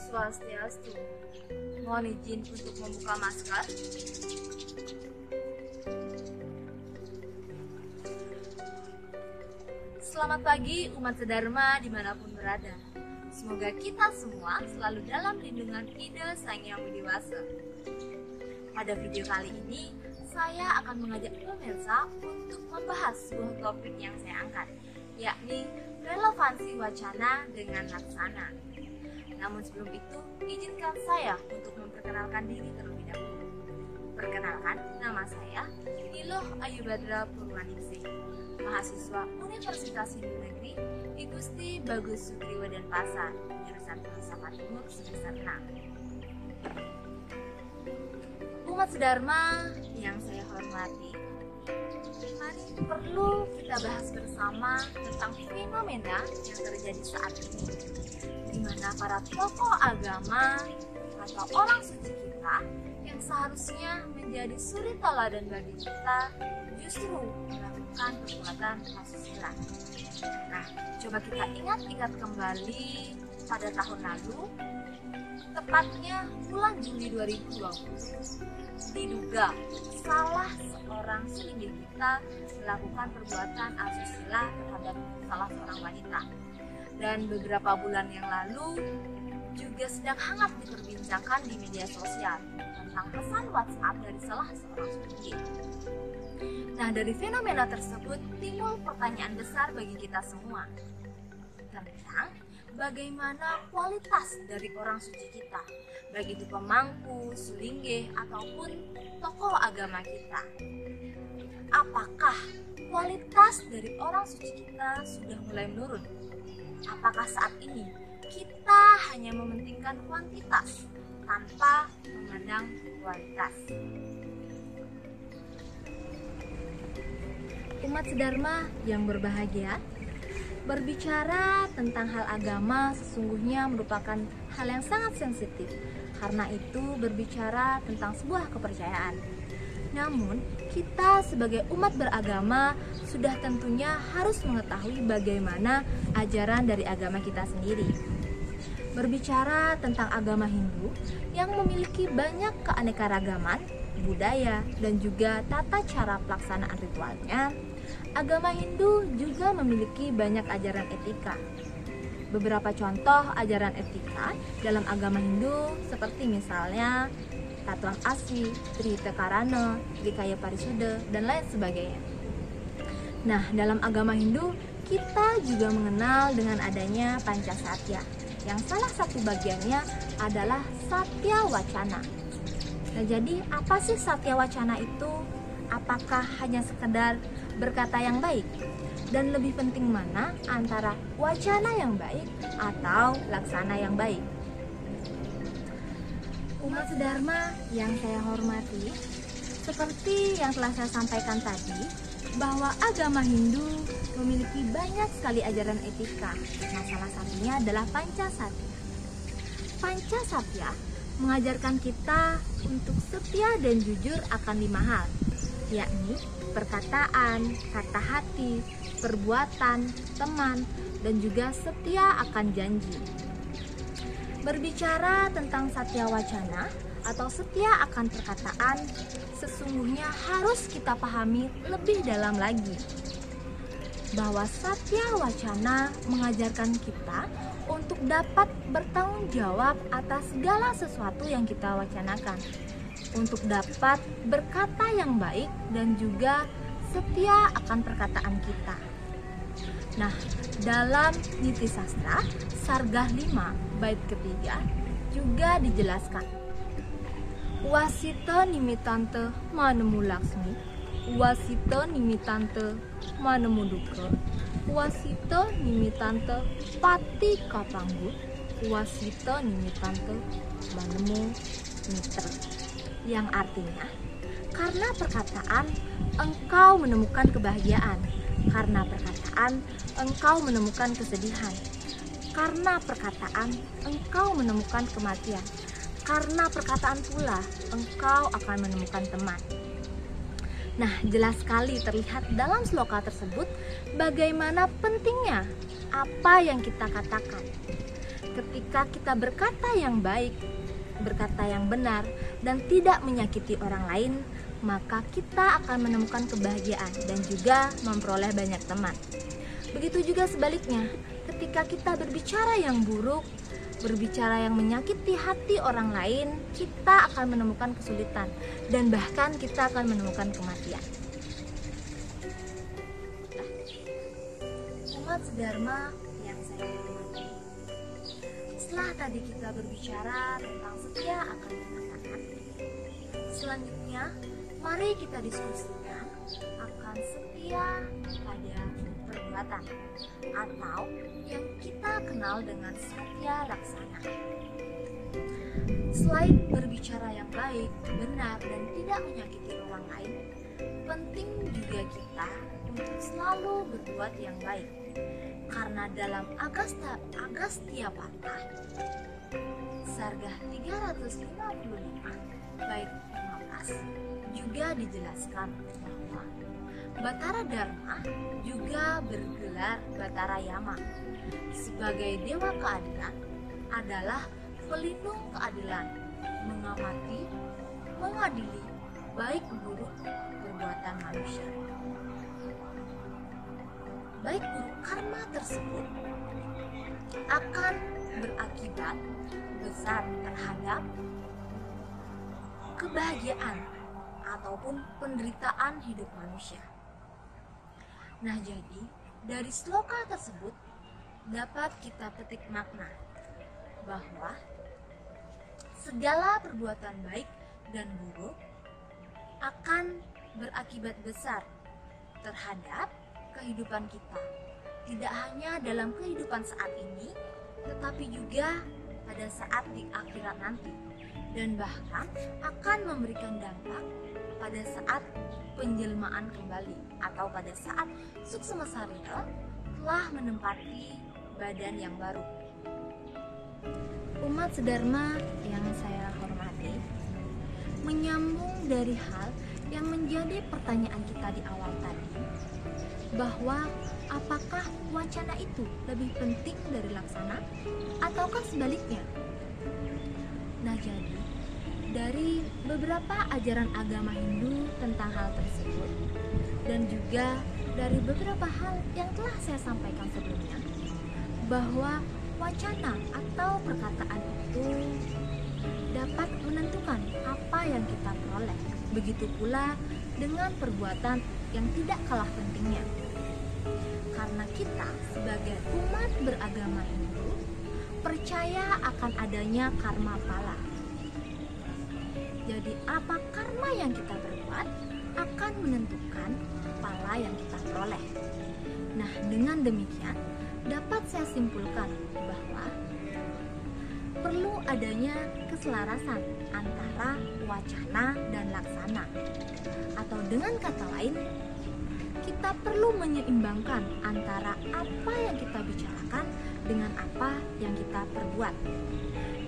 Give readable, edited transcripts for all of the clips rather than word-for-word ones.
Swastiastu. Mohon izin untuk membuka masker. Selamat pagi umat sedharma dimanapun berada. Semoga kita semua selalu dalam lindungan Ida Sang Yang Widiwasa. Pada video kali ini, saya akan mengajak pemirsa untuk membahas sebuah topik yang saya angkat, yakni relevansi wacana dengan laksana. Namun sebelum itu, izinkan saya untuk memperkenalkan diri terlebih dahulu. Perkenalkan, nama saya Niloh Ayu Badra Purwaningsih, mahasiswa Universitas Hindu Negeri Igusti Bagus Sutriwo Denpasar, jurusan Filsafat Timur semester 6. Umat sedharma yang saya hormati, mari perlu kita bahas bersama tentang fenomena yang terjadi saat ini, di mana para tokoh agama atau orang suci kita yang seharusnya menjadi suri teladan bagi kita justru melakukan perbuatan asusila. Nah, coba kita ingat-ingat kembali pada tahun lalu, tepatnya bulan Juli 2020, diduga salah seorang selinggih kita melakukan perbuatan asusila terhadap salah seorang wanita. Dan beberapa bulan yang lalu juga sedang hangat diperbincangkan di media sosial tentang pesan WhatsApp dari salah seorang selinggih. Nah, dari fenomena tersebut timbul pertanyaan besar bagi kita semua tentang bagaimana kualitas dari orang suci kita, baik itu pemangku, sulinggih, ataupun tokoh agama kita. Apakah kualitas dari orang suci kita sudah mulai menurun? Apakah saat ini kita hanya mementingkan kuantitas tanpa memandang kualitas? Umat sedharma yang berbahagia, berbicara tentang hal agama sesungguhnya merupakan hal yang sangat sensitif. Karena itu berbicara tentang sebuah kepercayaan. Namun, kita sebagai umat beragama sudah tentunya harus mengetahui bagaimana ajaran dari agama kita sendiri. Berbicara tentang agama Hindu yang memiliki banyak keanekaragaman, budaya, dan juga tata cara pelaksanaan ritualnya, agama Hindu juga memiliki banyak ajaran etika. Beberapa contoh ajaran etika dalam agama Hindu seperti misalnya Tatuang Asi, Trita Karana, Trikaya Parisuddha, dan lain sebagainya. Nah, dalam agama Hindu kita juga mengenal dengan adanya Pancasatya, yang salah satu bagiannya adalah Satya Wacana. Nah, jadi apa sih Satya Wacana itu? Apakah hanya sekedar berkata yang baik? Dan lebih penting mana antara wacana yang baik atau laksana yang baik? Umat sedharma yang saya hormati, seperti yang telah saya sampaikan tadi, bahwa agama Hindu memiliki banyak sekali ajaran etika. Nah, salah satunya adalah Pancasatya. Pancasatya mengajarkan kita untuk setia dan jujur akan 5 hal, yakni perkataan, kata hati, perbuatan, teman, dan juga setia akan janji. Berbicara tentang Satya Wacana atau setia akan perkataan, sesungguhnya harus kita pahami lebih dalam lagi bahwa Satya Wacana mengajarkan kita untuk dapat bertanggung jawab atas segala sesuatu yang kita wacanakan, untuk dapat berkata yang baik dan juga setia akan perkataan kita. Nah, dalam Niti Sastra Sargah 5 bait ketiga juga dijelaskan, wasita nimitante manemu laksmi, wasita nimitante manemu dukkha, wasita nimitante pati kapanggut, wasita nimitante manemu mitra. Yang artinya, karena perkataan engkau menemukan kebahagiaan, karena perkataan engkau menemukan kesedihan, karena perkataan engkau menemukan kematian, karena perkataan pula engkau akan menemukan teman. Nah, jelas sekali terlihat dalam sloka tersebut bagaimana pentingnya apa yang kita katakan. ketika kita berkata yang baik, berkata yang benar, dan tidak menyakiti orang lain, maka kita akan menemukan kebahagiaan dan juga memperoleh banyak teman. Begitu juga sebaliknya, ketika kita berbicara yang buruk, berbicara yang menyakiti hati orang lain, kita akan menemukan kesulitan dan bahkan kita akan menemukan kematian. Umat sedharma yang saya hormati, setelah tadi kita berbicara tentang setia akan perkataan, selanjutnya mari kita diskusikan akan setia pada perbuatan atau yang kita kenal dengan satya laksana. Selain berbicara yang baik, benar, dan tidak menyakiti orang lain, penting juga kita untuk selalu berbuat yang baik. Karena dalam Agastya Patah Sarga 355 bait 15 juga dijelaskan bahwa Batara Dharma juga bergelar Batara Yama sebagai dewa keadilan adalah pelindung keadilan, mengamati, mengadili baik buruk perbuatan manusia. Baik buruk karma tersebut akan berakibat besar terhadap kebahagiaan ataupun penderitaan hidup manusia. Nah, jadi dari sloka tersebut dapat kita petik makna bahwa segala perbuatan baik dan buruk akan berakibat besar terhadap kehidupan kita, tidak hanya dalam kehidupan saat ini, tetapi juga pada saat di akhirat nanti, dan bahkan akan memberikan dampak pada saat penjelmaan kembali atau pada saat Suksema Sarira telah menempati badan yang baru. Umat sedharma yang saya hormati, menyambung dari hal yang menjadi pertanyaan kita di awal tadi, bahwa apakah wacana itu lebih penting dari laksana ataukah sebaliknya? Nah, jadi dari beberapa ajaran agama Hindu tentang hal tersebut dan juga dari beberapa hal yang telah saya sampaikan sebelumnya, bahwa wacana atau perkataan itu dapat menentukan apa yang kita peroleh. Begitu pula dengan perbuatan yang tidak kalah pentingnya. Karena kita sebagai umat beragama Hindu percaya akan adanya karma pala. Jadi apa karma yang kita perbuat akan menentukan pala yang kita peroleh. Nah, dengan demikian dapat saya simpulkan bahwa perlu adanya keselarasan antara wacana dan laksana. Atau dengan kata lain, kita perlu menyeimbangkan antara apa yang kita bicarakan dengan apa yang kita perbuat.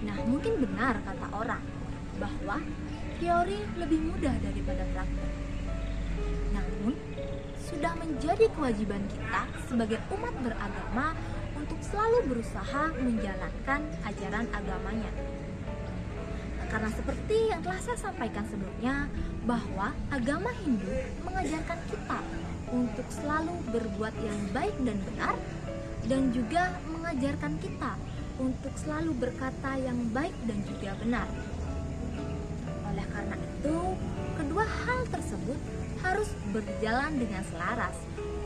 Nah, mungkin benar kata orang bahwa teori lebih mudah daripada praktik. Namun, sudah menjadi kewajiban kita sebagai umat beragama untuk selalu berusaha menjalankan ajaran agamanya. Karena seperti yang telah saya sampaikan sebelumnya, bahwa agama Hindu mengajarkan kita untuk selalu berbuat yang baik dan benar, dan juga mengajarkan kita untuk selalu berkata yang baik dan juga benar. Oleh karena itu, kedua hal tersebut harus berjalan dengan selaras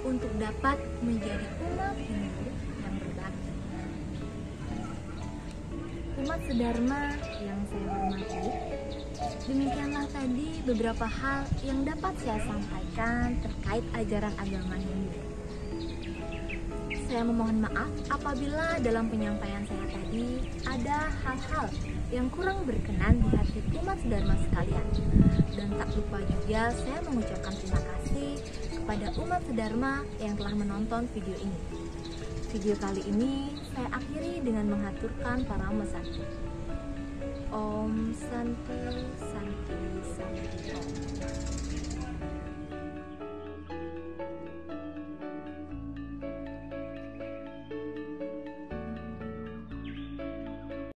untuk dapat menjadi umat Hindu yang berbakti. Umat sedharma yang saya hormati, demikianlah tadi beberapa hal yang dapat saya sampaikan terkait ajaran agama Hindu. Saya memohon maaf apabila dalam penyampaian saya tadi ada hal-hal yang kurang berkenan di hati umat sedharma sekalian. Dan tak lupa juga saya mengucapkan terima kasih kepada umat sedharma yang telah menonton video ini. Video kali ini saya akhiri dengan menghaturkan para mesanti. Om Santi Santi Santi.